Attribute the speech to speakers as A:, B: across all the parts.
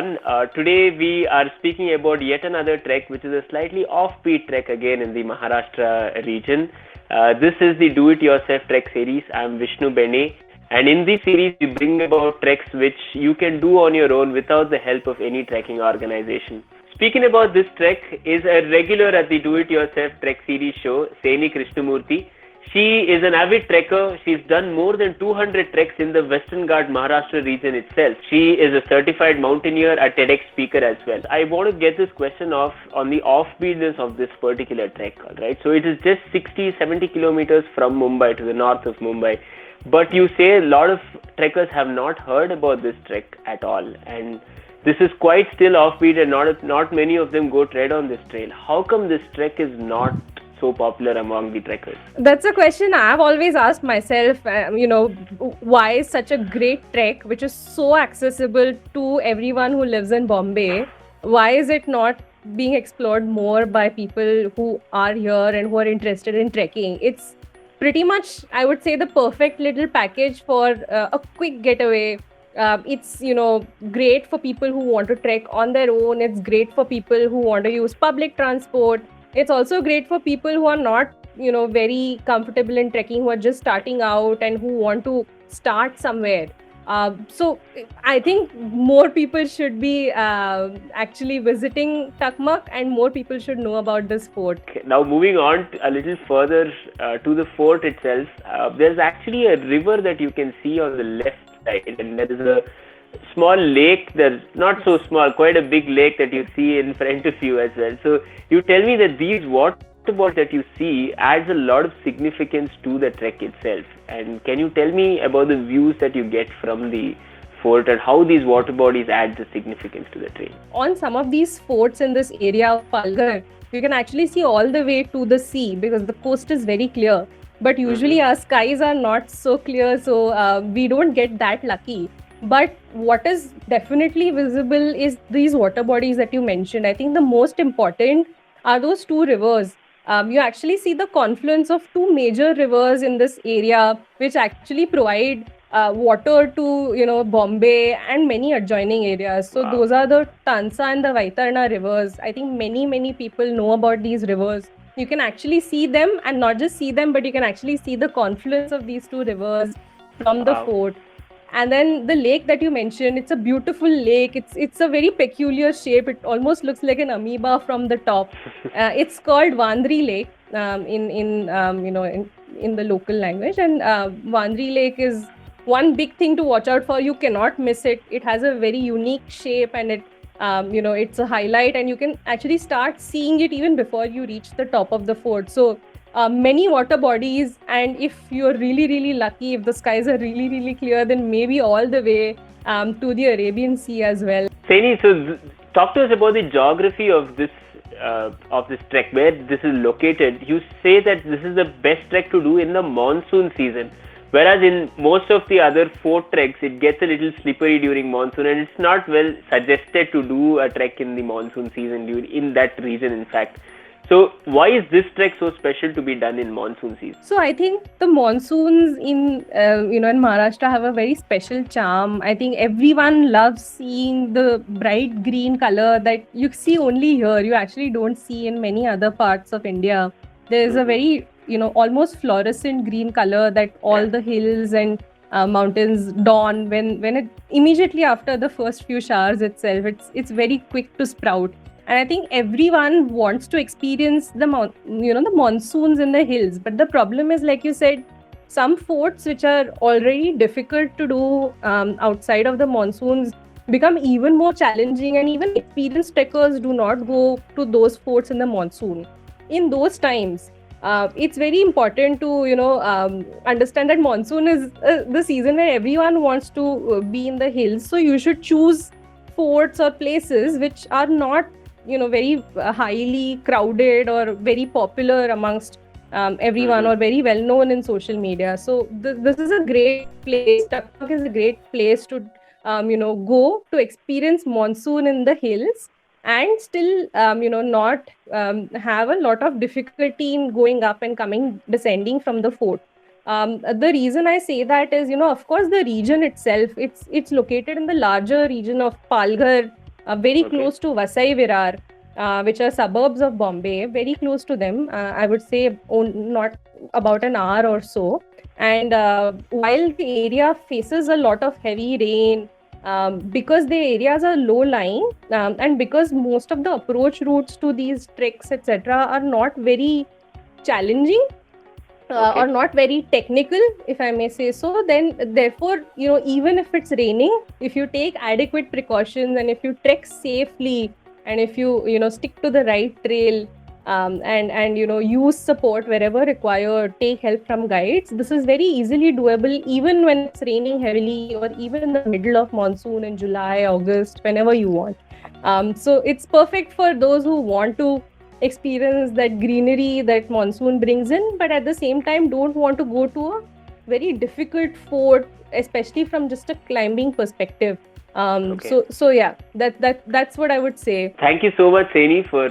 A: everyone. Today we are speaking about yet another trek, which is a slightly offbeat trek again in the Maharashtra region. This is the Do It Yourself Trek series. I'm Vishnu Bene, and in this series we bring about treks which you can do on your own without the help of any trekking organization. Speaking about this trek is a regular at the Do It Yourself Trek series show, Seni Krishnamurthy. She is an avid trekker. She's done more than 200 treks in the Western Ghat Maharashtra region itself. She is a certified mountaineer, a TEDx speaker as well. I want to get this question off on the offbeatness of this particular trek. Right, so it is just 60-70 kilometers from Mumbai to the north of Mumbai. But you say a lot of trekkers have not heard about this trek at all, and this is quite still offbeat, and not many of them go tread on this trail. How come this trek is not so popular among the trekkers?
B: That's a question I've always asked myself. Why is such a great trek, which is so accessible to everyone who lives in Bombay, why is it not being explored more by people who are here and who are interested in trekking? It's pretty much, I would say, the perfect little package for a quick getaway. It's great for people who want to trek on their own. It's great for people who want to use public transport. It's also great for people who are not very comfortable in trekking, who are just starting out and who want to start somewhere. So I think more people should be actually visiting Takmak, and more people should know about this fort.
A: Now moving on a little further to the fort itself, there's actually a river that you can see on the left side, and there is a small lake. There's not so small, quite a big lake that you see in front of you as well. So you tell me that these waterfalls that you see adds a lot of significance to the trek itself. And can you tell me about the views that you get from the fort and how these water bodies add the significance to the trail?
B: On some of these forts in this area of Palghar, you can actually see all the way to the sea because the coast is very clear. But usually our skies are not so clear, so we don't get that lucky. But what is definitely visible is these water bodies that you mentioned. I think the most important are those two rivers. You actually see the confluence of two major rivers in this area, which actually provide water to Bombay and many adjoining areas. So those are the Tansa and the Vaitarna rivers. I think many people know about these rivers. You can actually see them, and not just see them, but you can actually see the confluence of these two rivers from the fort. And then the lake that you mentioned, it's a beautiful lake. It's a very peculiar shape. It almost looks like an amoeba from the top. It's called Vandri Lake in the local language. And Vandri Lake is one big thing to watch out for. You cannot miss it. It has a very unique shape, and it's a highlight, and you can actually start seeing it even before you reach the top of the fort. So many water bodies, and if you're really lucky, if the skies are really clear, then maybe all the way to the Arabian Sea as well.
A: Seni, so talk to us about the geography of this trek, where this is located. You say that this is the best trek to do in the monsoon season, whereas in most of the other fort treks, it gets a little slippery during monsoon, and it's not well suggested to do a trek in the monsoon season in that region, in fact. So why is this trek so special to be done in monsoon season?
B: So I think the monsoons in Maharashtra have a very special charm. I think everyone loves seeing the bright green color that you see only here. You actually don't see in many other parts of India. There is a very almost fluorescent green color that all the hills and mountains don when it immediately after the first few showers itself. It's very quick to sprout. And I think everyone wants to experience the monsoons in the hills. But the problem is, like you said, some forts which are already difficult to do outside of the monsoons become even more challenging, and even experienced trekkers do not go to those forts in the monsoon. In those times, it's very important to understand that monsoon is the season where everyone wants to be in the hills. So you should choose forts or places which are not very highly crowded or very popular amongst everyone or very well known in social media. So this is a great place. Takmak is a great place to go to experience monsoon in the hills, and still not have a lot of difficulty in going up and descending from the fort. The reason I say that is, of course, the region itself, it's located in the larger region of Palghar, very
A: Okay.
B: close to Vasai Virar, which are suburbs of Bombay, very close to them. I would say not about an hour or so. And while the area faces a lot of heavy rain, because the areas are low lying, and because most of the approach routes to these treks, etc., are not very challenging,
A: Okay.
B: or not very technical, if I may say so, then therefore, even if it's raining, if you take adequate precautions and if you trek safely, and if you stick to the right trail, and use support wherever required, take help from guides, this is very easily doable even when it's raining heavily, or even in the middle of monsoon in July, August, whenever you want. So it's perfect for those who want to experience that greenery that monsoon brings in, but at the same time don't want to go to a very difficult fort, especially from just a climbing perspective.
A: Okay.
B: So yeah, that's what I would say.
A: Thank you so much, Saini, for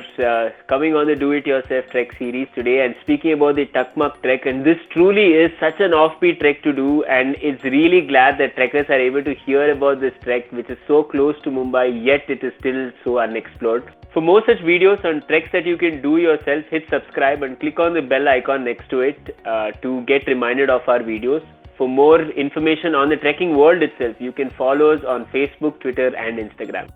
A: coming on the Do It Yourself Trek series today and speaking about the Takmak Trek. And this truly is such an offbeat trek to do, and it's really glad that trekkers are able to hear about this trek, which is so close to Mumbai, yet it is still so unexplored. For more such videos on treks that you can do yourself, hit subscribe and click on the bell icon next to it to get reminded of our videos. For more information on the trekking world itself, you can follow us on Facebook, Twitter, and Instagram.